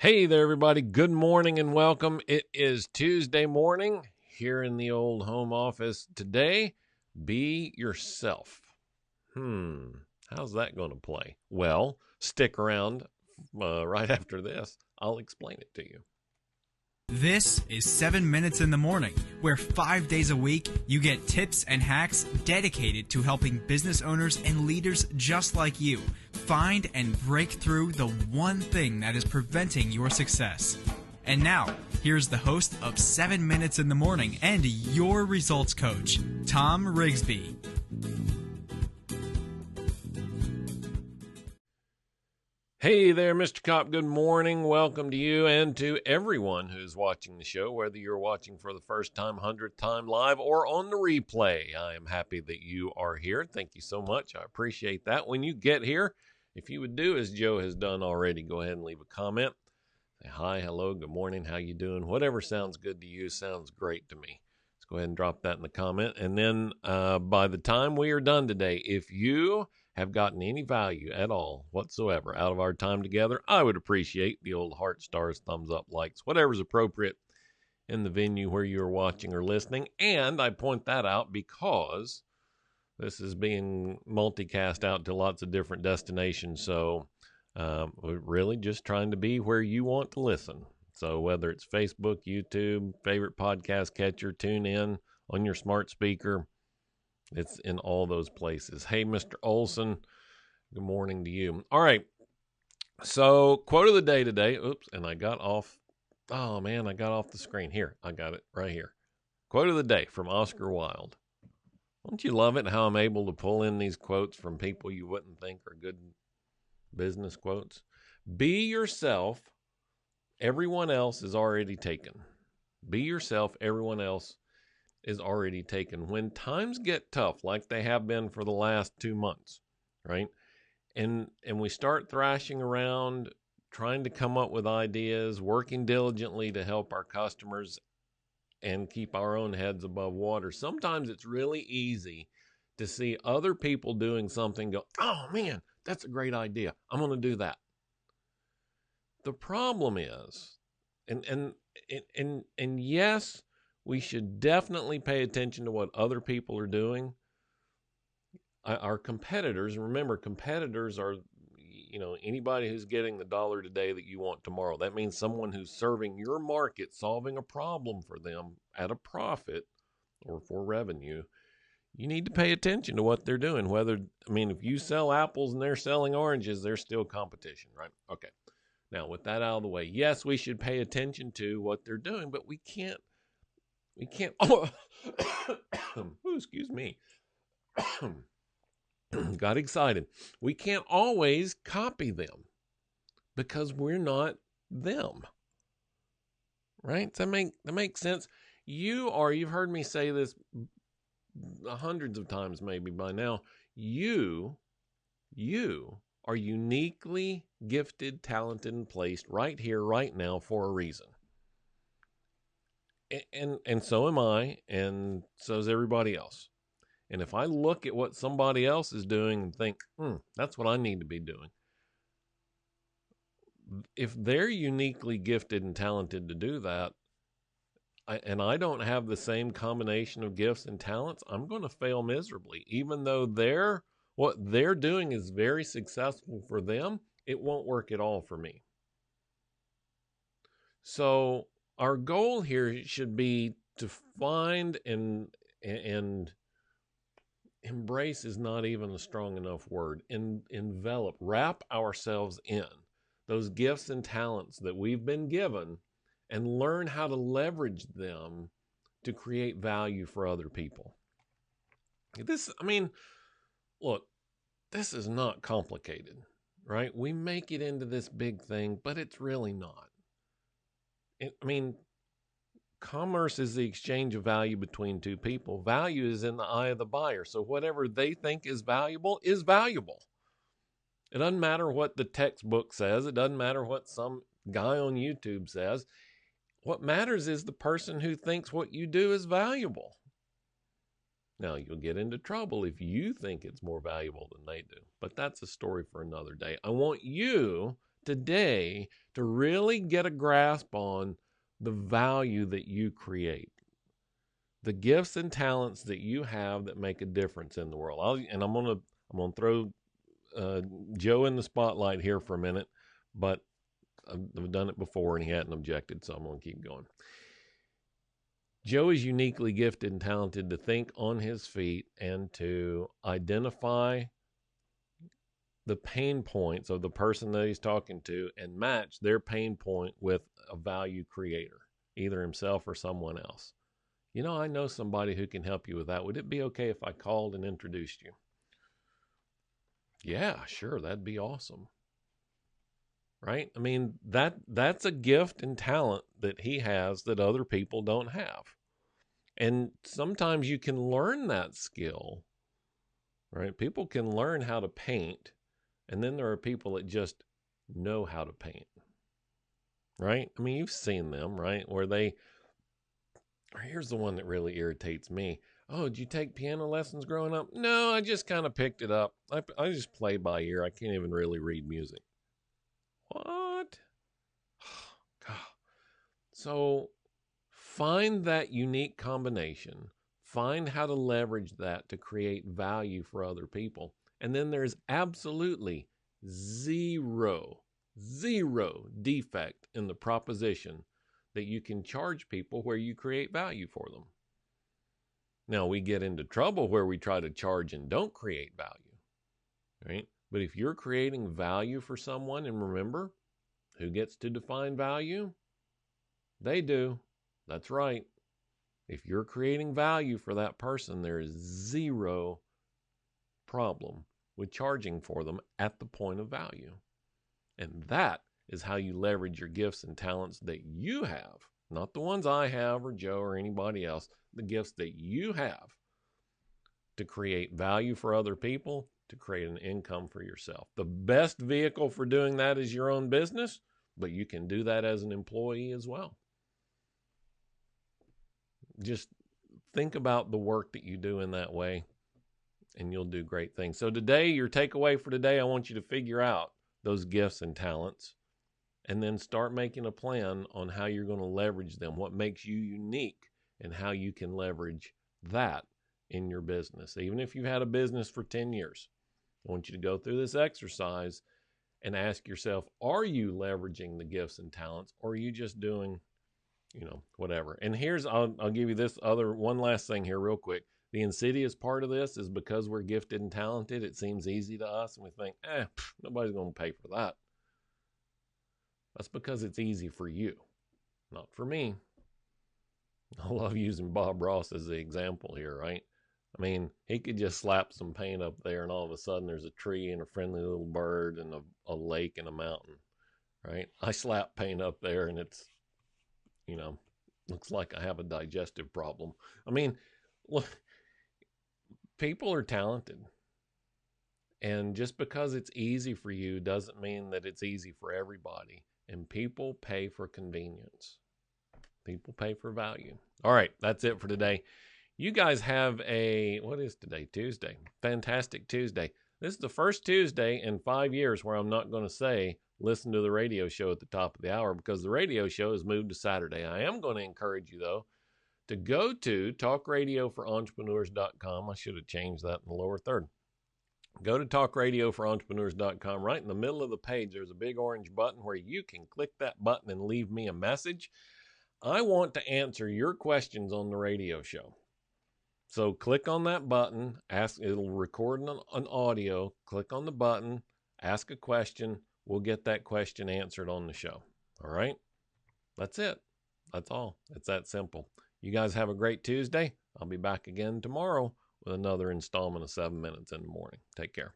Hey there, everybody. Good morning and welcome. It is Tuesday morning here in the old home office. Today, be yourself. How's that going to play? Well, stick around right after this. I'll explain it to you. This is 7 Minutes in the Morning, where 5 days a week you get tips and hacks dedicated to helping business owners and leaders just like you find and break through the one thing that is preventing your success. And now, here's the host of 7 Minutes in the Morning and your results coach, Thom Rigsby. Hey there, Mr. Cop. Good morning. Welcome to you and to everyone who's watching the show, whether you're watching for the first time, 100th time live, or on the replay. I am happy that you are here. Thank you so much. I appreciate that. When you get here, if you would do as Joe has done already, go ahead and leave a comment. Say hi, hello, good morning, how you doing? Whatever sounds good to you sounds great to me. Let's go ahead and drop that in the comment. And then by the time we are done today, if you have gotten any value at all whatsoever out of our time together, I would appreciate the old heart, stars, thumbs up, likes, whatever's appropriate in the venue where you're watching or listening. And I point that out because this is being multicast out to lots of different destinations. So we're really just trying to be where you want to listen. So whether it's Facebook, YouTube, favorite podcast catcher, tune in on your smart speaker, it's in all those places. Hey, Mr. Olson, good morning to you. All right. So, quote of the day today. Oops, and I got off. Oh, man, I got off the screen. Here, I got it right here. Quote of the day from Oscar Wilde. Don't you love it how I'm able to pull in these quotes from people you wouldn't think are good business quotes? Be yourself. Everyone else is already taken. Be yourself. Everyone else is already taken. When times get tough, like they have been for the last 2 months, right? And we start thrashing around, trying to come up with ideas, working diligently to help our customers and keep our own heads above water. Sometimes it's really easy to see other people doing something, go, oh man, that's a great idea. I'm going to do that. The problem is, and yes, we should definitely pay attention to what other people are doing. Our competitors, remember, competitors are, anybody who's getting the dollar today that you want tomorrow. That means someone who's serving your market, solving a problem for them at a profit or for revenue. You need to pay attention to what they're doing. If you sell apples and they're selling oranges, there's still competition, right? Okay. Now, with that out of the way, yes, we should pay attention to what they're doing, but we can't, oh, excuse me. Got excited. We can't always copy them because we're not them. Right? Does that make sense? You've heard me say this hundreds of times maybe by now. You are uniquely gifted, talented, and placed right here, right now for a reason. And so am I, and so is everybody else. And if I look at what somebody else is doing and think, that's what I need to be doing. If they're uniquely gifted and talented to do that, and I don't have the same combination of gifts and talents, I'm going to fail miserably. Even though what they're doing is very successful for them, it won't work at all for me. So our goal here should be to find and embrace is not even a strong enough word. Envelop, wrap ourselves in those gifts and talents that we've been given and learn how to leverage them to create value for other people. Look, this is not complicated, right? We make it into this big thing, but it's really not. Commerce is the exchange of value between two people. Value is in the eye of the buyer. So whatever they think is valuable is valuable. It doesn't matter what the textbook says. It doesn't matter what some guy on YouTube says. What matters is the person who thinks what you do is valuable. Now, you'll get into trouble if you think it's more valuable than they do. But that's a story for another day. I want you today to really get a grasp on the value that you create, the gifts and talents that you have that make a difference in the world. I'm gonna throw Joe in the spotlight here for a minute, but I've done it before and he hadn't objected, so I'm gonna keep going. Joe is uniquely gifted and talented to think on his feet and to identify the pain points of the person that he's talking to and match their pain point with a value creator, either himself or someone else. You know, I know somebody who can help you with that. Would it be okay if I called and introduced you? Yeah, sure, that'd be awesome. Right? I mean, that's a gift and talent that he has that other people don't have. And sometimes you can learn that skill, right? People can learn how to paint, and then there are people that just know how to paint, right? I mean, you've seen them, right? Here's the one that really irritates me. Oh, did you take piano lessons growing up? No, I just kind of picked it up. I just play by ear. I can't even really read music. What? God. So find that unique combination. Find how to leverage that to create value for other people. And then there's absolutely zero defect in the proposition that you can charge people where you create value for them. Now, we get into trouble where we try to charge and don't create value, right? But if you're creating value for someone, and remember, who gets to define value? They do. That's right. If you're creating value for that person, there is zero problem with charging for them at the point of value. And that is how you leverage your gifts and talents that you have, not the ones I have or Joe or anybody else, the gifts that you have to create value for other people, to create an income for yourself. The best vehicle for doing that is your own business, but you can do that as an employee as well. Just think about the work that you do in that way, and you'll do great things. So today, your takeaway for today, I want you to figure out those gifts and talents, and then start making a plan on how you're going to leverage them, what makes you unique, and how you can leverage that in your business. Even if you've had a business for 10 years, I want you to go through this exercise and ask yourself, are you leveraging the gifts and talents, or are you just doing, whatever? And I'll give you this one last thing here real quick. The insidious part of this is because we're gifted and talented, it seems easy to us, and we think, nobody's going to pay for that. That's because it's easy for you, not for me. I love using Bob Ross as the example here, right? I mean, he could just slap some paint up there and all of a sudden there's a tree and a friendly little bird and a lake and a mountain, right? I slap paint up there and it's, looks like I have a digestive problem. I mean, look, people are talented. And just because it's easy for you doesn't mean that it's easy for everybody. And people pay for convenience. People pay for value. All right, that's it for today. You guys have what is today? Tuesday. Fantastic Tuesday. This is the first Tuesday in 5 years where I'm not going to say, listen to the radio show at the top of the hour, because the radio show has moved to Saturday. I am going to encourage you, though, to go to talkradioforentrepreneurs.com. I should have changed that in the lower third. Go to talkradioforentrepreneurs.com. Right in the middle of the page, there's a big orange button where you can click that button and leave me a message. I want to answer your questions on the radio show. So click on that button, it'll record an audio, click on the button, ask a question, we'll get that question answered on the show. All right? That's it. That's all. It's that simple. You guys have a great Tuesday. I'll be back again tomorrow with another installment of 7 Minutes in the Morning. Take care.